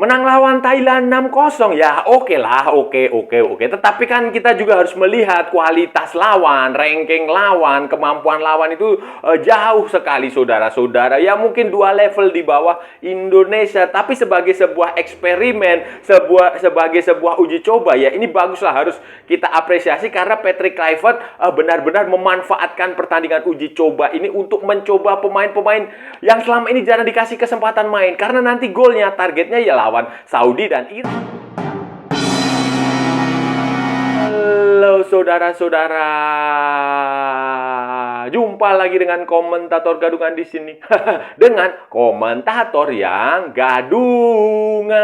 Menang lawan Thailand 6-0 ya oke lah, oke. Tetapi kan kita juga harus melihat kualitas lawan, ranking lawan, kemampuan lawan itu jauh sekali saudara-saudara. Ya mungkin 2 level di bawah Indonesia, tapi sebagai sebuah eksperimen, sebagai sebuah uji coba ya ini baguslah, harus kita apresiasi karena Patrick Kluivert benar-benar memanfaatkan pertandingan uji coba ini untuk mencoba pemain-pemain yang selama ini jarang dikasih kesempatan main karena nanti golnya targetnya ya lawan Saudi dan Iran. Halo saudara-saudara, jumpa lagi dengan komentator gadungan di sini dengan komentator yang gadungan.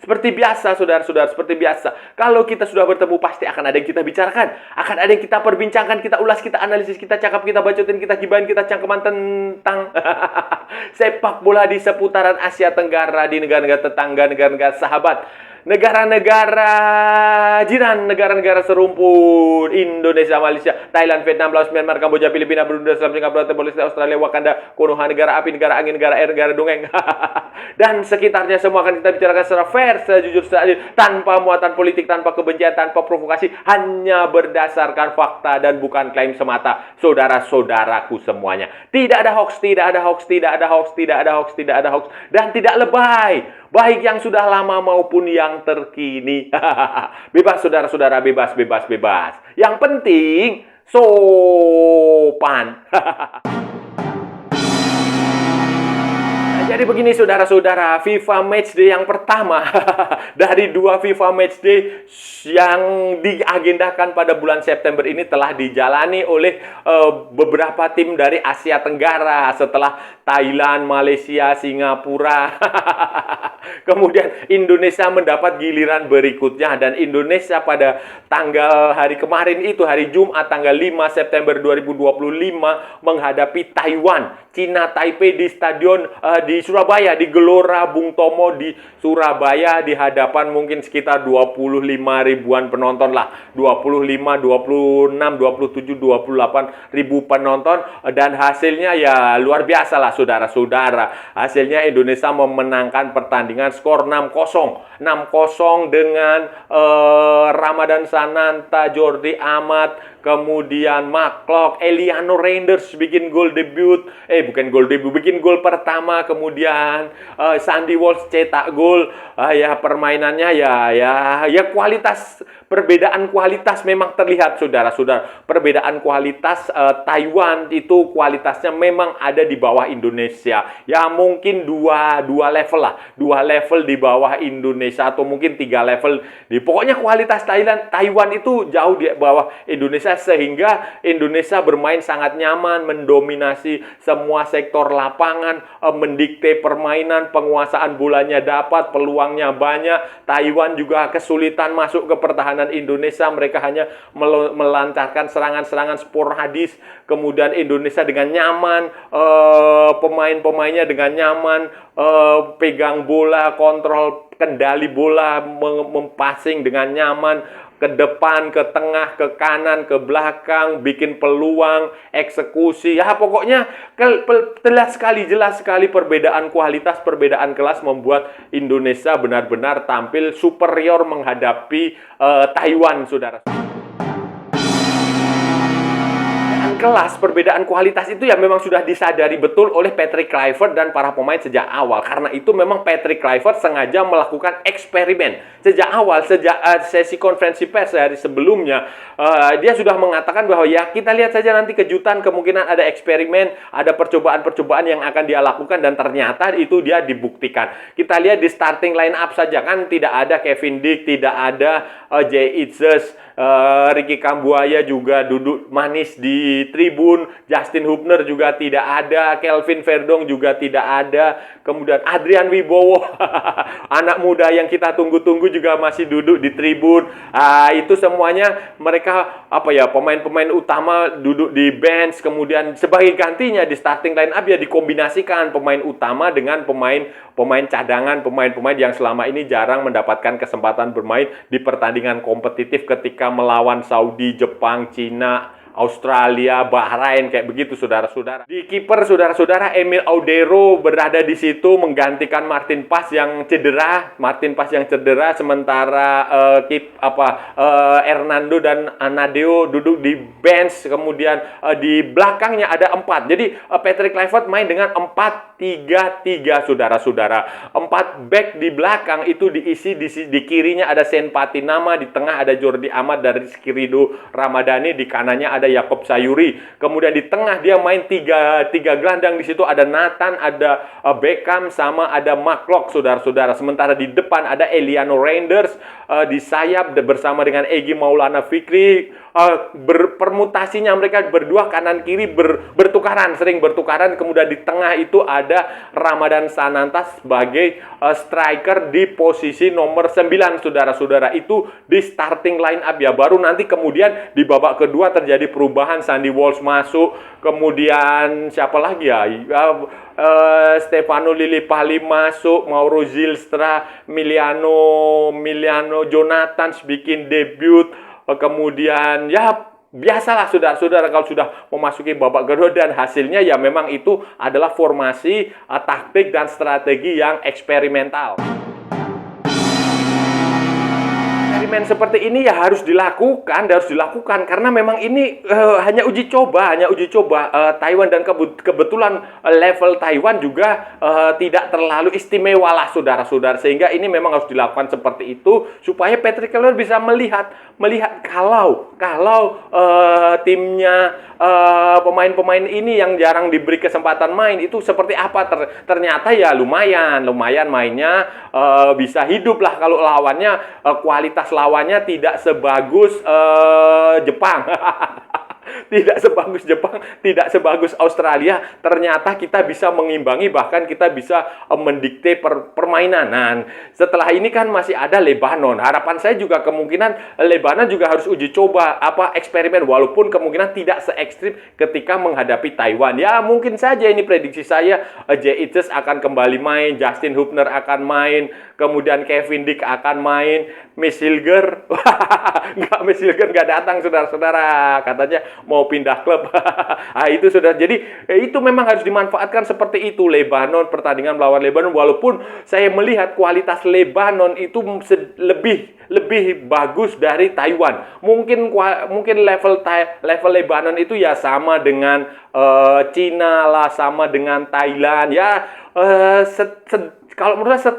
Seperti biasa, saudara-saudara, seperti biasa. Kalau kita sudah bertemu, pasti akan ada yang kita bicarakan. Akan ada yang kita perbincangkan, kita ulas, kita analisis, kita cakap, kita bacotin, kita gibahin, kita cangkeman tentang sepak bola di seputaran Asia Tenggara, di negara-negara tetangga, negara-negara sahabat, negara-negara jiran, negara-negara serumpun, Indonesia, Malaysia, Thailand, Vietnam, Laos, Myanmar, Kamboja, Filipina, Brunei, Singapura, Timor Leste, Australia, Wakanda, Konoha, negara api, negara angin, negara air, negara dongeng, dan sekitarnya semua akan kita bicarakan secara fair, secara jujur, secara adil, tanpa muatan politik, tanpa kebencian, tanpa provokasi, hanya berdasarkan fakta dan bukan klaim semata, saudara-saudaraku semuanya. Tidak ada hoax, tidak ada hoax, tidak ada hoax, tidak ada hoax, tidak ada hoax, dan tidak lebay, baik yang sudah lama maupun yang terkini. Bebas saudara-saudara, bebas. Yang penting sopan. Jadi begini saudara-saudara, FIFA Matchday yang pertama dari 2 FIFA Matchday yang diagendakan pada bulan September ini telah dijalani oleh beberapa tim dari Asia Tenggara setelah Thailand, Malaysia, Singapura. Kemudian Indonesia mendapat giliran berikutnya dan Indonesia pada tanggal hari kemarin itu, hari Jumat tanggal 5 September 2025 menghadapi Taiwan, Cina Taipei di stadion di Surabaya, di Gelora Bung Tomo di Surabaya di hadapan mungkin sekitar 25 ribuan penonton lah. 25, 26, 27, 28 ribu penonton dan hasilnya ya luar biasa lah saudara-saudara. Hasilnya Indonesia memenangkan pertandingan skor 6-0. 6-0 dengan Ramadan Sananta, Jordi Amat, kemudian Maklok, Eliano Reinders bikin gol debut, bikin gol pertama, kemudian Sandy Walsh cetak gol. Ya permainannya ya kualitas, perbedaan kualitas memang terlihat saudara-saudara. Perbedaan kualitas Taiwan itu kualitasnya memang ada di bawah Indonesia. Ya mungkin dua level lah, 2 level di bawah Indonesia atau mungkin 3 level di, pokoknya kualitas Taiwan itu jauh di bawah Indonesia sehingga Indonesia bermain sangat nyaman, mendominasi semua sektor lapangan, mendikte permainan, penguasaan bolanya dapat, peluangnya banyak. Taiwan juga kesulitan masuk ke pertahanan Indonesia, mereka hanya melancarkan serangan-serangan sporadis. Kemudian Indonesia dengan nyaman, pemain-pemainnya dengan nyaman, pegang bola, kontrol kendali bola, mempassing dengan nyaman, ke depan, ke tengah, ke kanan, ke belakang, bikin peluang, eksekusi. Ya pokoknya jelas sekali perbedaan kualitas, perbedaan kelas membuat Indonesia benar-benar tampil superior menghadapi Taiwan, saudara. Kelas, perbedaan kualitas itu ya memang sudah disadari betul oleh Patrick Kluivert dan para pemain sejak awal. Karena itu memang Patrick Kluivert sengaja melakukan eksperimen sejak awal, sejak sesi konferensi pers sehari sebelumnya. Dia sudah mengatakan bahwa ya kita lihat saja nanti kejutan, kemungkinan ada eksperimen, ada percobaan-percobaan yang akan dia lakukan dan ternyata itu dia dibuktikan. Kita lihat di starting line up saja kan tidak ada Kevin Dick, tidak ada Jay Itzes, Ricky Kambuaya juga duduk manis di tribun, Justin Hubner juga tidak ada, Kelvin Verdong juga tidak ada, kemudian Adrian Wibowo, anak muda yang kita tunggu-tunggu juga masih duduk di tribun. Itu semuanya mereka pemain-pemain utama duduk di bench, kemudian sebagai gantinya di starting line up ya dikombinasikan pemain utama dengan pemain cadangan, pemain-pemain yang selama ini jarang mendapatkan kesempatan bermain di pertandingan kompetitif ketika melawan Saudi, Jepang, Cina, Australia, Bahrain, kayak begitu saudara-saudara. Di kiper saudara-saudara, Emil Audero berada di situ menggantikan Martin Paz yang cedera. Sementara Hernando dan Nadeo duduk di bench. Kemudian di belakangnya ada 4. Jadi Patrick Kluivert main dengan 4-3-3 saudara-saudara. 4 back di belakang itu diisi di kirinya ada Sen Patinama, di tengah ada Jordi Amat dan Rizky Ridho Ramadhani, di kanannya ada Yakob Sayuri. Kemudian di tengah dia main 3 gelandang, di situ ada Nathan, ada Beckham, sama ada Mark Locke saudara-saudara. Sementara di depan ada Eliano Reinders, di sayap bersama dengan Egy Maulana Fikri. Permutasinya mereka berdua kanan kiri sering bertukaran. Kemudian di tengah itu ada Ramadan Sananta sebagai striker di posisi nomor 9 saudara-saudara. Itu di starting line up ya. Baru nanti kemudian di babak kedua terjadi perubahan, Sandy Walsh masuk, kemudian siapa lagi ya? Stefano Lillipali masuk, Mauro Zylstra, Miliano Jonathan bikin debut. Kemudian ya biasalah saudara-saudara kalau sudah memasuki babak kedua, dan hasilnya ya memang itu adalah formasi, taktik dan strategi yang eksperimental. Eksperimen seperti ini ya harus dilakukan karena memang ini hanya uji coba. Taiwan, dan kebetulan level Taiwan juga tidak terlalu istimewa lah saudara-saudara, sehingga ini memang harus dilakukan seperti itu supaya Patrick Kluivert bisa melihat kalau timnya pemain-pemain ini yang jarang diberi kesempatan main itu seperti apa. Ternyata ya lumayan mainnya, bisa hidup lah kalau lawannya kualitas lawannya tidak sebagus Jepang. Tidak sebagus Australia. Ternyata kita bisa mengimbangi, bahkan kita bisa mendikte permainan. Nah, setelah ini kan masih ada Lebanon. Harapan saya juga kemungkinan Lebanon juga harus uji coba eksperimen, walaupun kemungkinan tidak se ekstrim ketika menghadapi Taiwan. Ya mungkin saja ini prediksi saya, Jay Eates akan kembali main, Justin Hubner akan main, kemudian Kevin Dick akan main, Miss Hilger nggak datang saudara-saudara, katanya mau pindah klub. Nah, itu sudah. Jadi itu memang harus dimanfaatkan seperti itu. Pertandingan melawan Lebanon, walaupun saya melihat kualitas Lebanon itu lebih bagus dari Taiwan. Mungkin level Lebanon itu ya sama dengan Cina lah, sama dengan Thailand ya. Kalau menurut saya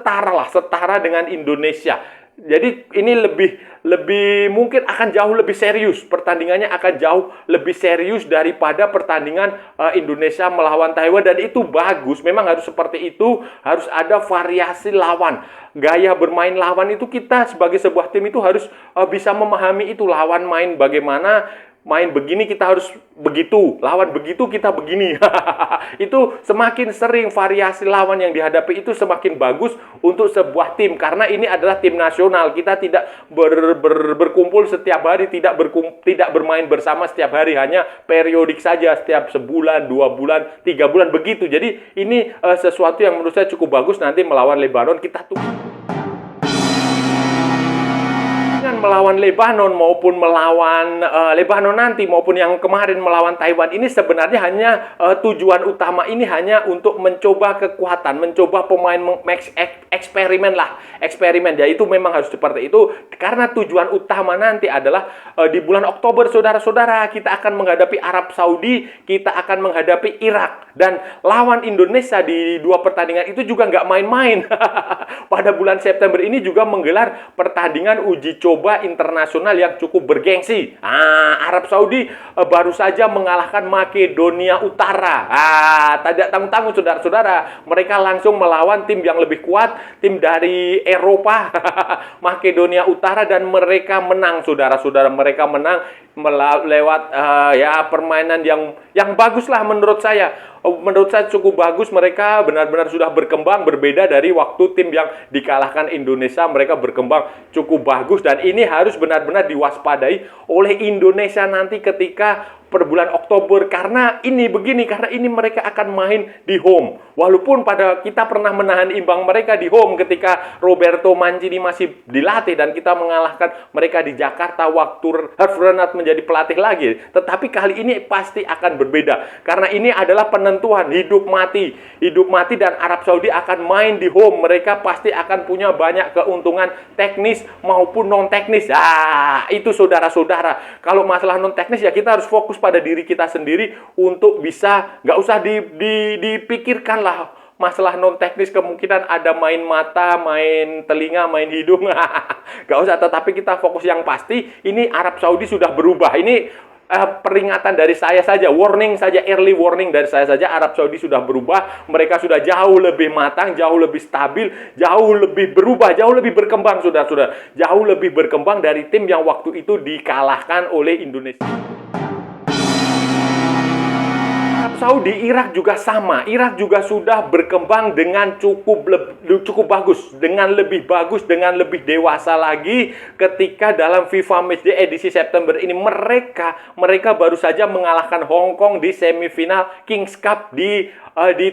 setara dengan Indonesia. Jadi ini lebih mungkin akan jauh lebih serius. Pertandingannya akan jauh lebih serius daripada pertandingan Indonesia melawan Taiwan, dan itu bagus. Memang harus seperti itu, harus ada variasi lawan. Gaya bermain lawan itu, kita sebagai sebuah tim itu harus bisa memahami itu. Lawan main bagaimana, main begini kita harus begitu, lawan begitu kita begini. Itu semakin sering variasi lawan yang dihadapi itu semakin bagus untuk sebuah tim, karena ini adalah tim nasional. Kita tidak berkumpul setiap hari, tidak bermain bersama setiap hari, hanya periodik saja, setiap sebulan, 2 bulan, 3 bulan begitu. Jadi ini sesuatu yang menurut saya cukup bagus. Nanti melawan Lebanon kita tunggu. Melawan Lebanon maupun melawan Lebanon nanti, maupun yang kemarin melawan Taiwan, ini sebenarnya hanya tujuan utama ini hanya untuk mencoba kekuatan, mencoba pemain eksperimen. Ya itu memang harus seperti itu, karena tujuan utama nanti adalah di bulan Oktober saudara-saudara kita akan menghadapi Arab Saudi, kita akan menghadapi Irak, dan lawan Indonesia di 2 pertandingan itu juga nggak main-main. Pada bulan September ini juga menggelar pertandingan uji coba internasional yang cukup bergengsi. Arab Saudi baru saja mengalahkan Makedonia Utara. Tidak tanggung-tanggung saudara-saudara. Mereka langsung melawan tim yang lebih kuat, tim dari Eropa, Makedonia Utara, dan mereka menang saudara-saudara. Mereka menang lewat permainan yang bagus lah menurut saya. Menurut saya cukup bagus. Mereka benar-benar sudah berkembang, berbeda dari waktu tim yang dikalahkan Indonesia. Mereka berkembang cukup bagus, dan ini harus benar-benar diwaspadai oleh Indonesia nanti ketika per bulan Oktober karena ini mereka akan main di home. Walaupun pada kita pernah menahan imbang mereka di home ketika Roberto Mancini masih dilatih dan kita mengalahkan mereka di Jakarta waktu Herve Renard menjadi pelatih lagi. Tetapi kali ini pasti akan berbeda karena ini adalah penentuan hidup mati dan Arab Saudi akan main di home. Mereka pasti akan punya banyak keuntungan teknis maupun non teknis. Itu saudara-saudara. Kalau masalah non teknis ya kita harus fokus pada diri kita sendiri untuk bisa, nggak usah dipikirkan lah masalah non teknis, kemungkinan ada main mata, main telinga, main hidung, nggak usah. Tetapi kita fokus yang pasti, ini Arab Saudi sudah berubah. Ini peringatan dari saya saja, warning saja, early warning dari saya saja. Arab Saudi sudah berubah, mereka sudah jauh lebih matang, jauh lebih stabil, jauh lebih berubah, jauh lebih berkembang, saudara-saudara. Jauh lebih berkembang dari tim yang waktu itu dikalahkan oleh Indonesia. Saudi, Irak juga sama. Irak juga sudah berkembang dengan cukup bagus, dengan lebih bagus, dengan lebih dewasa lagi ketika dalam FIFA Matchday edisi September ini mereka baru saja mengalahkan Hong Kong di semifinal Kings Cup di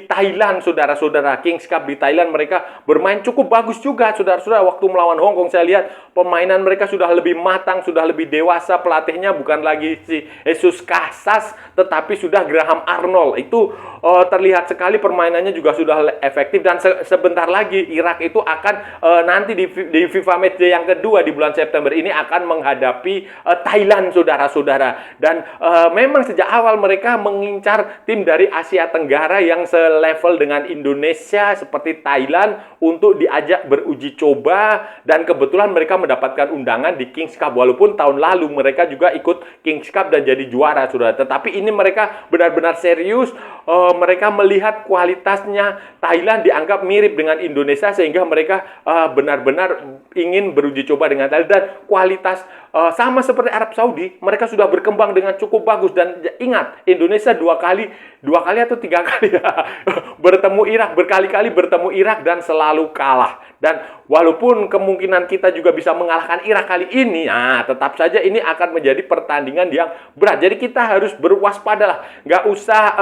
Thailand, saudara-saudara. Kings Cup di Thailand mereka bermain cukup bagus juga, saudara-saudara. Waktu melawan Hong Kong saya lihat permainan mereka sudah lebih matang, sudah lebih dewasa. Pelatihnya bukan lagi si Jesus Casas, tetapi sudah Graham Arnold. Itu terlihat sekali permainannya juga sudah efektif. Dan sebentar lagi Irak itu akan nanti di FIFA Matchday yang kedua di bulan September ini akan menghadapi Thailand, saudara-saudara. Dan memang sejak awal mereka mengincar tim dari Asia Tenggara yang selevel dengan Indonesia seperti Thailand untuk diajak beruji coba, dan kebetulan mereka mendapatkan undangan di Kings Cup. Walaupun tahun lalu mereka juga ikut Kings Cup dan jadi juara, saudara. Tetapi ini mereka benar-benar serius. Mereka melihat kualitasnya Thailand dianggap mirip dengan Indonesia sehingga mereka benar-benar ingin beruji coba dengan Thailand. Dan kualitas sama seperti Arab Saudi, mereka sudah berkembang dengan cukup bagus. Dan ingat, Indonesia dua kali atau 3 kali berkali-kali bertemu Irak dan selalu kalah. Dan walaupun kemungkinan kita juga bisa mengalahkan Irak kali ini, tetap saja ini akan menjadi pertandingan yang berat. Jadi kita harus berwaspada lah. Nggak usah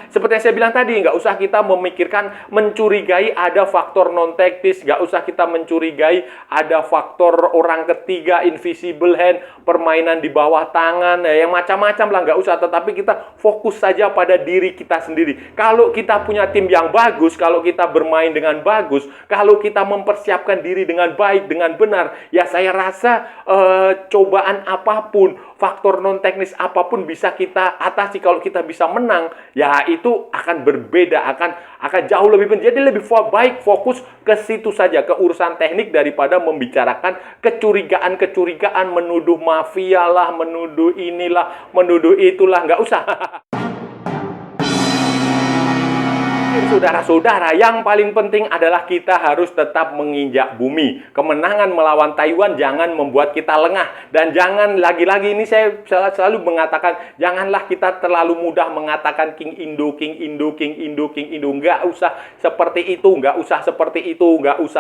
seperti yang saya bilang tadi, nggak usah kita memikirkan mencurigai ada faktor non teknis, nggak usah kita mencurigai ada faktor orang ketiga, invisible hand, permainan di bawah tangan, yang macam-macam lah, nggak usah. Tetapi kita fokus saja pada diri kita sendiri. Kalau kita punya tim yang bagus, kalau kita bermain dengan bagus, kalau kita mempersiapkan diri dengan baik, dengan benar, ya saya rasa cobaan apapun, faktor non teknis apapun bisa kita atasi. Kalau kita bisa menang, ya itu akan berbeda, akan jauh lebih penting. Jadi lebih baik fokus ke situ saja, ke urusan teknik, daripada membicarakan kecurigaan, menuduh mafia lah, menuduh inilah, menuduh itulah, nggak usah. Saudara-saudara, yang paling penting adalah kita harus tetap menginjak bumi. Kemenangan melawan Taiwan jangan membuat kita lengah. Dan jangan, lagi-lagi ini saya selalu mengatakan, janganlah kita terlalu mudah mengatakan King Indo. Nggak usah seperti itu, nggak usah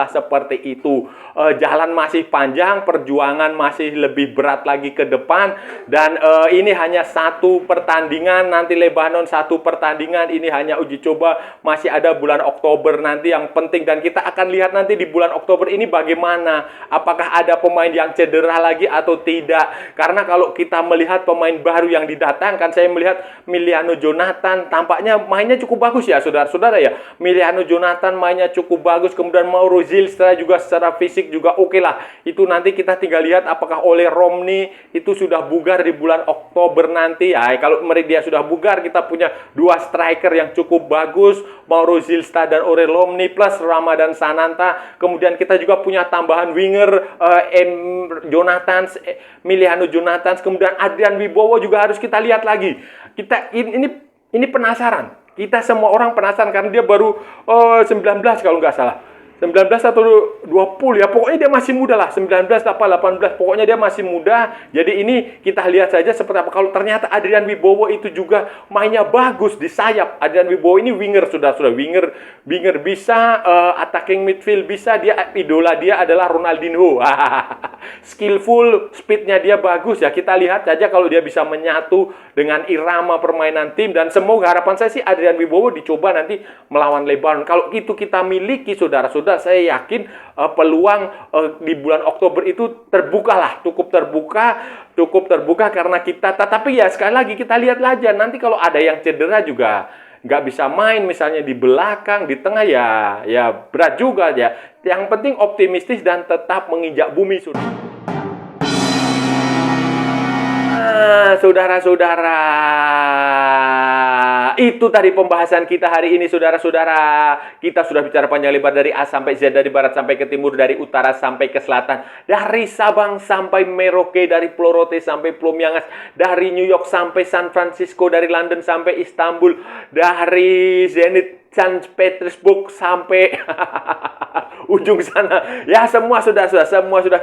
seperti itu. Jalan masih panjang, perjuangan masih lebih berat lagi ke depan. Dan ini hanya satu pertandingan, nanti Lebanon satu pertandingan, ini hanya uji coba. Masih ada bulan Oktober nanti yang penting, dan kita akan lihat nanti di bulan Oktober ini bagaimana, apakah ada pemain yang cedera lagi atau tidak. Karena kalau kita melihat pemain baru yang didatangkan, saya melihat Miliano Jonathan tampaknya mainnya cukup bagus ya, saudara-saudara ya. Miliano Jonathan mainnya cukup bagus, kemudian Mauro Zylstra juga secara fisik juga oke lah. Itu nanti kita tinggal lihat apakah Ole Romney itu sudah bugar di bulan Oktober nanti. Ya, kalau dia sudah bugar, kita punya dua striker yang cukup bagus, Mauro Zylstra dan Ole Romney plus Ramadan Sananta. Kemudian kita juga punya tambahan winger Miliano Jonathan, kemudian Adrian Wibowo juga harus kita lihat lagi. Kita ini penasaran. Kita semua orang penasaran karena dia baru 19 kalau nggak salah. 19 atau 20 ya, pokoknya dia masih muda lah, 19 apa 18, pokoknya dia masih muda. Jadi ini kita lihat saja seperti apa. Kalau ternyata Adrian Wibowo itu juga mainnya bagus di sayap. Adrian Wibowo ini winger, sudah winger bisa, attacking midfield bisa. Dia idola dia adalah Ronaldinho. Skillful, speednya dia bagus ya. Kita lihat saja kalau dia bisa menyatu dengan irama permainan tim, dan semoga harapan saya sih Adrian Wibowo dicoba nanti melawan Lebanon. Kalau itu kita miliki, saudara-saudara, saya yakin peluang di bulan Oktober itu cukup terbuka karena kita. Tetapi ya sekali lagi kita lihat aja nanti kalau ada yang cedera juga nggak bisa main, misalnya di belakang, di tengah, ya berat juga ya. Yang penting optimistis dan tetap menginjak bumi, saudara-saudara. Itu tadi pembahasan kita hari ini, saudara-saudara. Kita sudah bicara panjang lebar dari A sampai Z, dari barat sampai ke timur, dari utara sampai ke selatan, dari Sabang sampai Merauke, dari Pulau Rote sampai Pulau Miangas, dari New York sampai San Francisco, dari London sampai Istanbul, dari Zenit Saint Petersburg sampai ujung sana. Ya, semua sudah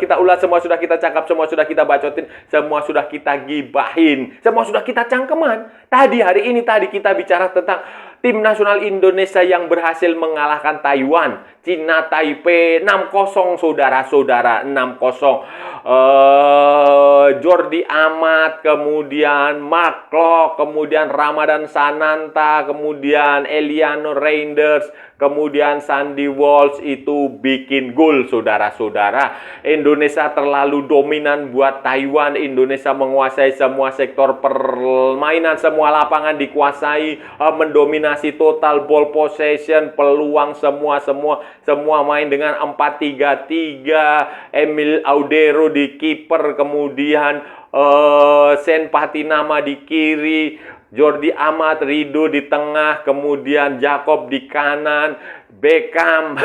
kita ulas, semua sudah kita cakap, semua sudah kita bacotin, semua sudah kita gibahin, semua sudah kita cangkeman. Hari ini kita bicara tentang tim nasional Indonesia yang berhasil mengalahkan Taiwan, Cina Taipei 6-0, saudara-saudara, 6-0. Jordi Amat, kemudian Mark Klok, kemudian Ramadan Sananta, kemudian Eliano Reinders, kemudian Sandy Walsh itu bikin gol, saudara-saudara. Indonesia terlalu dominan buat Taiwan. Indonesia menguasai semua sektor permainan, semua lapangan dikuasai, mendominasi total ball possession, peluang semua main dengan 4-3-3. Emil Audero di kiper, kemudian Sen Patinama di kiri, Jordi Amat, Rido di tengah, kemudian Jacob di kanan, Beckham,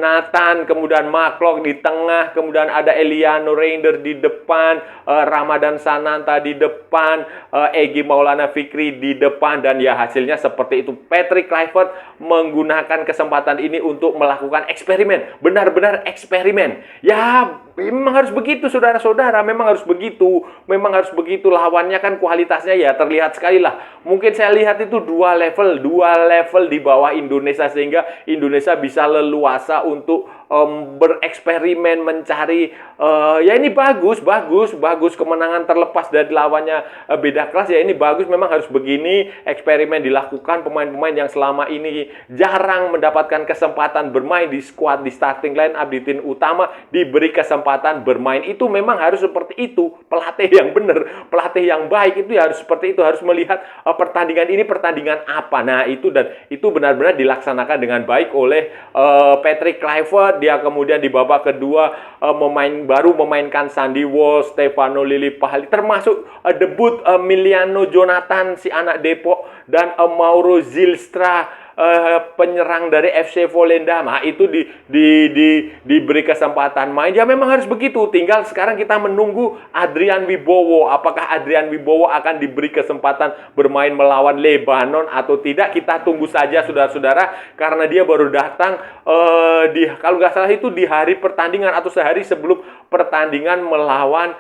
Nathan, kemudian Maklok di tengah, kemudian ada Eliano Reinders di depan, Ramadan Sananta di depan, Egy Maulana Fikri di depan, dan ya hasilnya seperti itu. Patrick Kluivert menggunakan kesempatan ini untuk melakukan eksperimen, benar-benar eksperimen. Ya, memang harus begitu, saudara-saudara, memang harus begitu. Lawannya kan kualitasnya ya terlihat sekali lah. Mungkin saya lihat itu dua level di bawah Indonesia, sehingga Indonesia bisa leluasa untuk bereksperimen mencari ya ini bagus kemenangan terlepas dari lawannya beda kelas, ya ini bagus, memang harus begini eksperimen dilakukan. Pemain-pemain yang selama ini jarang mendapatkan kesempatan bermain di squad, di starting line up, di tim utama, diberi kesempatan bermain. Itu memang harus seperti itu. Pelatih yang benar, pelatih yang baik itu ya harus seperti itu, harus melihat pertandingan ini pertandingan apa. Nah, itu benar-benar dilaksanakan dengan baik oleh Patrick Kluivert. Dia kemudian di babak kedua baru memainkan Sandy Walsh, Stefano Lillipali, termasuk debut Miliano Jonathan, si anak Depok, dan Mauro Zylstra, penyerang dari FC Volendam. Nah, itu diberi kesempatan main. Ya memang harus begitu. Tinggal sekarang kita menunggu Adrian Wibowo. Apakah Adrian Wibowo akan diberi kesempatan bermain melawan Lebanon atau tidak? Kita tunggu saja, saudara-saudara, karena dia baru datang kalau nggak salah itu di hari pertandingan atau sehari sebelum pertandingan melawan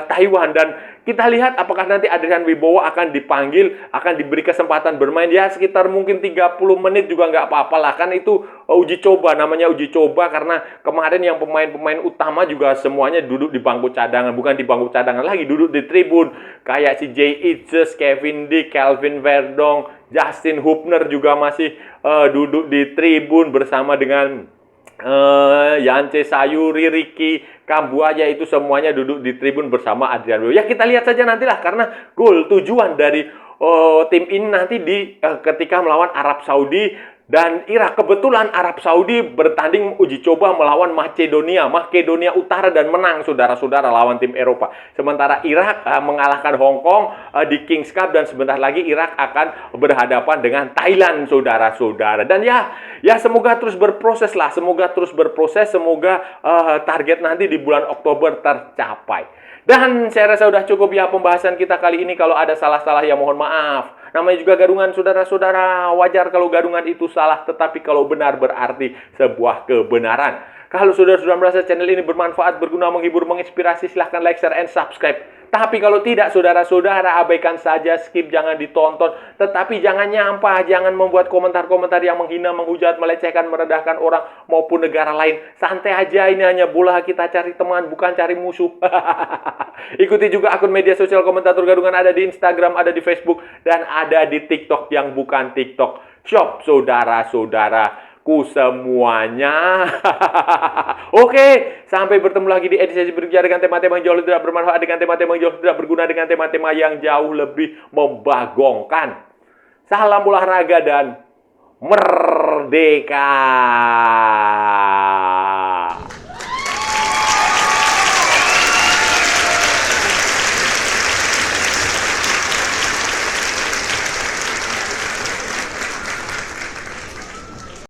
Taiwan. Dan kita lihat apakah nanti Adrian Wibowo akan dipanggil, akan diberi kesempatan bermain. Ya sekitar mungkin 30 menit juga nggak apa-apa lah. Kan itu uji coba, namanya uji coba. Karena kemarin yang pemain-pemain utama juga semuanya duduk di bangku cadangan. Bukan di bangku cadangan lagi, duduk di tribun. Kayak si Jay Eaches, Kevin Dick, Calvin Verdong, Justin Hubner juga masih duduk di tribun bersama dengan Yance Sayuri, Ricky Kambuaya, itu semuanya duduk di tribun bersama Adrian Wibowo. Ya kita lihat saja nantilah, karena tujuan dari tim ini nanti ketika melawan Arab Saudi dan Irak. Kebetulan Arab Saudi bertanding uji coba melawan Makedonia Utara dan menang, saudara-saudara, lawan tim Eropa. Sementara Irak mengalahkan Hong Kong di Kings Cup, dan sebentar lagi Irak akan berhadapan dengan Thailand, saudara-saudara. Dan ya semoga terus berproses lah, semoga target nanti di bulan Oktober tercapai. Dan saya rasa sudah cukup ya pembahasan kita kali ini. Kalau ada salah-salah ya mohon maaf. Namanya juga gadungan, saudara-saudara. Wajar kalau gadungan itu salah, tetapi kalau benar berarti sebuah kebenaran. Kalau saudara-saudara merasa channel ini bermanfaat, berguna, menghibur, menginspirasi, silahkan like, share, and subscribe. Tapi kalau tidak, saudara-saudara abaikan saja, skip, jangan ditonton. Tetapi jangan nyampah, jangan membuat komentar-komentar yang menghina, menghujat, melecehkan, merendahkan orang maupun negara lain. Santai aja, ini hanya bola, kita cari teman, bukan cari musuh. Ikuti juga akun media sosial Komentator Gadungan, ada di Instagram, ada di Facebook, dan ada di TikTok yang bukan TikTok Shop, saudara-saudaraku semuanya. Oke, sampai bertemu lagi di edisi berikutnya dengan tema-tema yang jauh lebih tidak bermanfaat, dengan tema-tema yang jauh lebih tidak berguna, dengan tema-tema yang jauh lebih membagongkan. Salam olahraga dan merdeka.